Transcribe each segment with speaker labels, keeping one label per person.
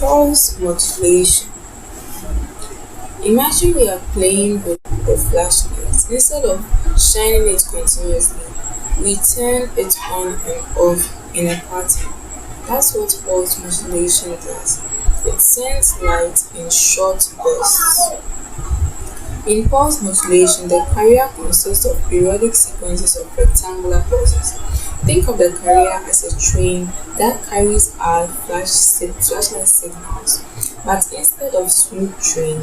Speaker 1: Pulse modulation. Imagine we are playing with a flashlight. Instead of shining it continuously, we turn it on and off in a pattern. That's what pulse modulation does. It sends light in short bursts. In pulse modulation, the carrier consists of periodic sequences of rectangular pulses. Think of the carrier as a train that carries our flashlight signals, but instead of a smooth train,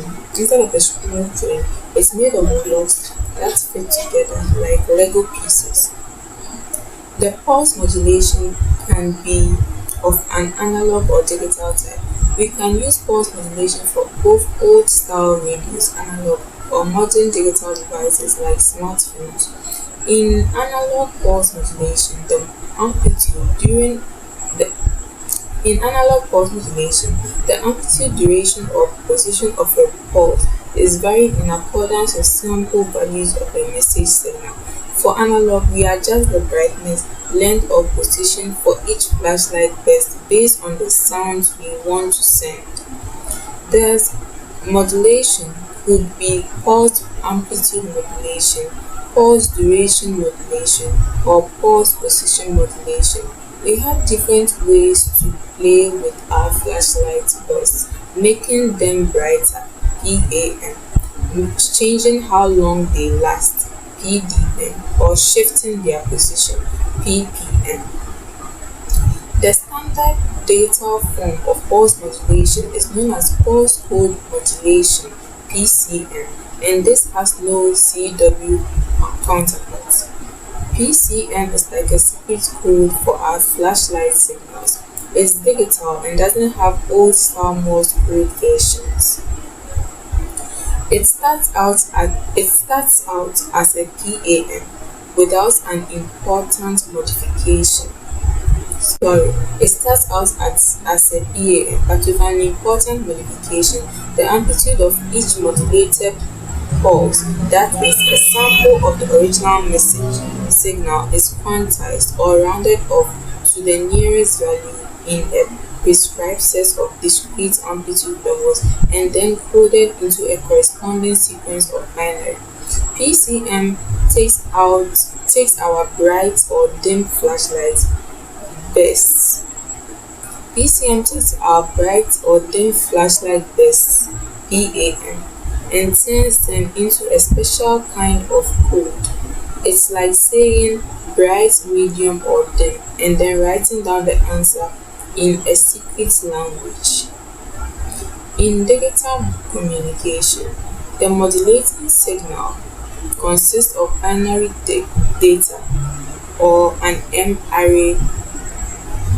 Speaker 1: it's made of blocks that fit together like Lego pieces. The pulse modulation can be of an analog or digital type. We can use pulse modulation for both old-style radios, analog, or modern digital devices like smartphones. In analog pulse modulation, the amplitude during the in analog pulse modulation, the amplitude, duration, or position of a pulse is varied in accordance with sample values of the message signal. For analog, we adjust the brightness, length, or position for each flashlight burst based on the sounds we want to send. Thus, modulation could be pulse amplitude modulation, pulse duration modulation, or pulse position modulation. We have different ways to play with our flashlight bursts, making them brighter (PAM), changing how long they last (PDM), or shifting their position (PPM). The standard digital form of pulse modulation is known as pulse code modulation (PCM), and this has no CW counterpart. PCM is like a secret code for our flashlight signals. It's digital and doesn't have old-style Morse code versions. It starts out as a PAM without an important modification. It starts out as a PAM but with an important modification. The amplitude of each modulated pulse, that is, a sample of the original message signal, is quantized or rounded off to the nearest value in a prescribed set of discrete amplitude levels and then coded into a corresponding sequence of binary. PCM takes our bright or dim flashlight bursts. PCM takes our bright or dim flashlight bursts (PAM) and turns them into a special kind of code. It's like saying bright, medium, or dim, and then writing down the answer in a secret language. In digital communication, the modulating signal consists of binary data or an M-array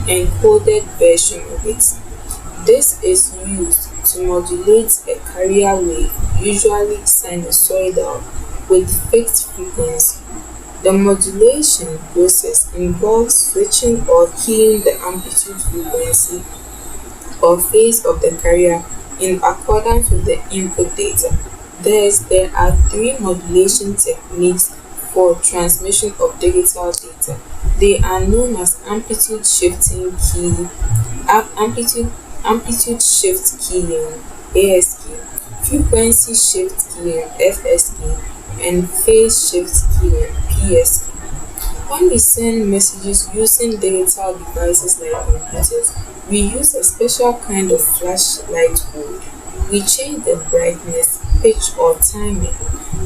Speaker 1: encoded version of it. This is used to modulate a carrier wave, usually sinusoidal, with fixed frequency. The modulation process involves switching or keying the amplitude, frequency, or phase of the carrier in accordance with the input data. Thus, there are three modulation techniques for transmission of digital data. They are known as amplitude shift keying (ASK), frequency shift keying (FSK), and phase shift keying (PSK). When we send messages using digital devices like computers, we use a special kind of flashlight code. We change the brightness, pitch, or timing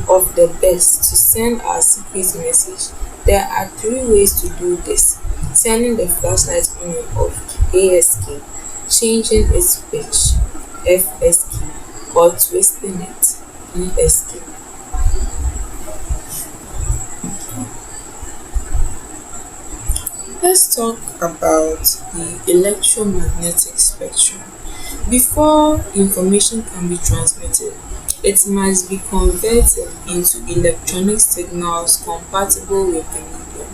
Speaker 1: of the burst to send our secret message. There are three ways to do this: turning the flashlight on and off (ASK), changing its pitch (FSK), or twisting it (PSK). Let's talk about the electromagnetic spectrum. Before information can be transmitted, it must be converted into electronic signals compatible with the medium.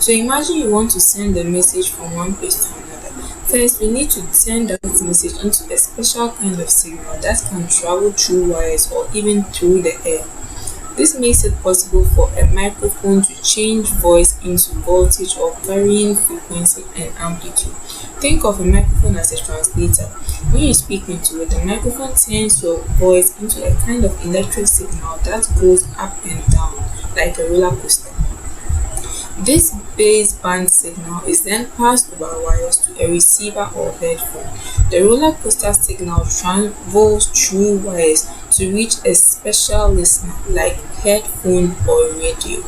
Speaker 1: So imagine you want to send a message from one place to another. First, we need to turn that message into a special kind of signal that can travel through wires or even through the air. This makes it possible for a microphone to change voice into voltage of varying frequency and amplitude. Think of a microphone as a translator. When you speak into it, the microphone turns your voice into a kind of electric signal that goes up and down like a roller coaster. This baseband signal is then passed over wires to a receiver or headphone. The roller coaster signal travels through wires to reach a special listener like headphone or radio.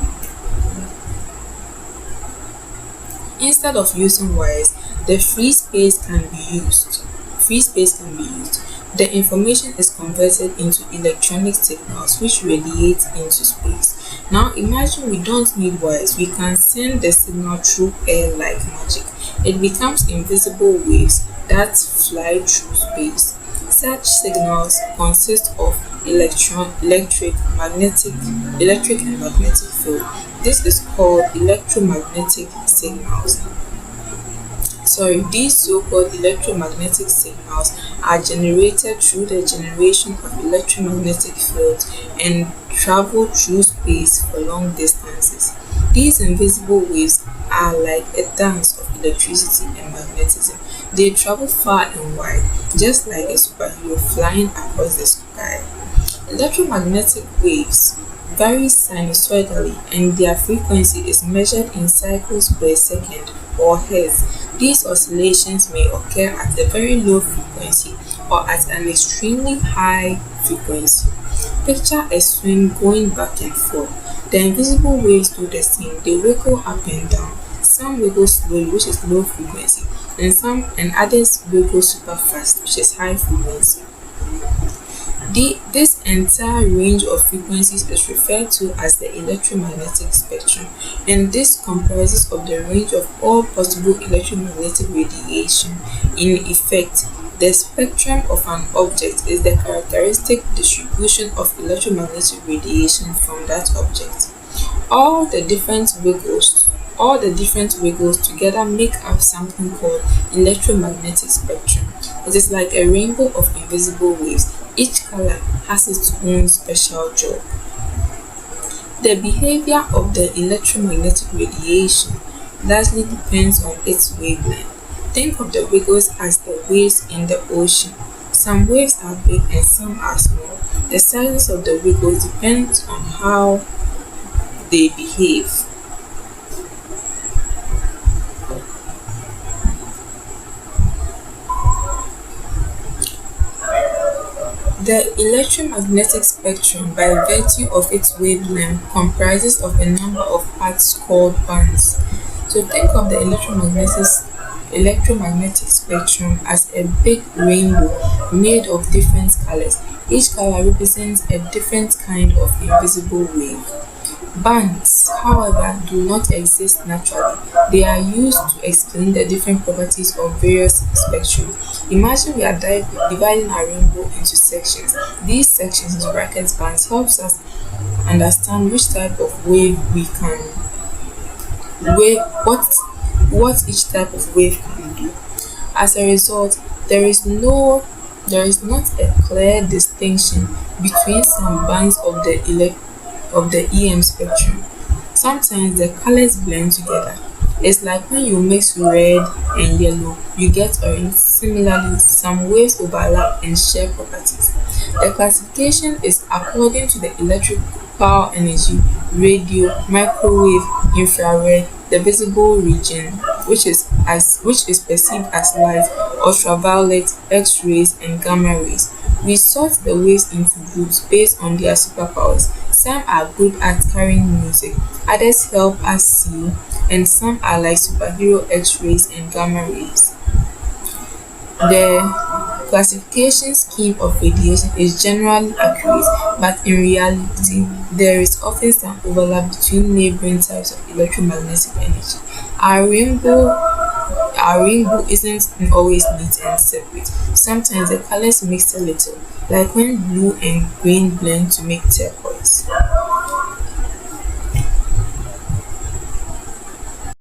Speaker 1: Instead of using wires, the free space can be used. Free space can be used. The information is converted into electronic signals which radiate into space. Now imagine we don't need wires, we can send the signal through air like magic. It becomes invisible waves that fly through space. Such signals consist of electric and magnetic field. This is called electromagnetic signals. These so-called electromagnetic signals are generated through the generation of electromagnetic fields and travel through space for long distances. These invisible waves are like a dance of electricity and magnetism. They travel far and wide, just like a superhero flying across the sky. Electromagnetic waves vary sinusoidally and their frequency is measured in cycles per second or hertz. These oscillations may occur at a very low frequency or at an extremely high frequency. Picture a swing going back and forth. The invisible waves do the same. They wiggle up and down. Some wiggle slowly, which is low frequency, and others wiggle super fast, which is high frequency. This entire range of frequencies is referred to as the electromagnetic spectrum, and this comprises of the range of all possible electromagnetic radiation. In effect, the spectrum of an object is the characteristic distribution of electromagnetic radiation from that object. All the different wiggles together make up something called electromagnetic spectrum. It is like a rainbow of invisible waves. Each color has its own special job. The behavior of the electromagnetic radiation largely depends on its wavelength. Think of the wiggles as the waves in the ocean. Some waves are big and some are small. The sizes of the wiggles depends on how they behave. The electromagnetic spectrum, by virtue of its wavelength, comprises of a number of parts called bands. So think of the electromagnetic spectrum as a big rainbow made of different colors. Each color represents a different kind of invisible wave. Bands, however, do not exist naturally. They are used to explain the different properties of various spectrums. Imagine we are dividing our rainbow into sections. These sections, in brackets bands, helps us understand which type of wave what each type of wave can do. As a result, there is not a clear distinction between some bands of the EM spectrum. Sometimes the colors blend together. It's like when you mix red and yellow, you get orange. Similarly, some waves overlap and share properties. The classification is according to the electrical energy, radio, microwave, infrared, the visible region, which is perceived as light, ultraviolet, X-rays, and gamma rays. We sort the waves into groups based on their superpowers. Some are good at carrying music, others help us see, and some are like superhero X-rays and gamma rays. The classification scheme of radiation is generally accurate, but in reality, there is often some overlap between neighboring types of electromagnetic energy. Our rainbow isn't always neat and separate. Sometimes the colors mix a little, like when blue and green blend to make turquoise.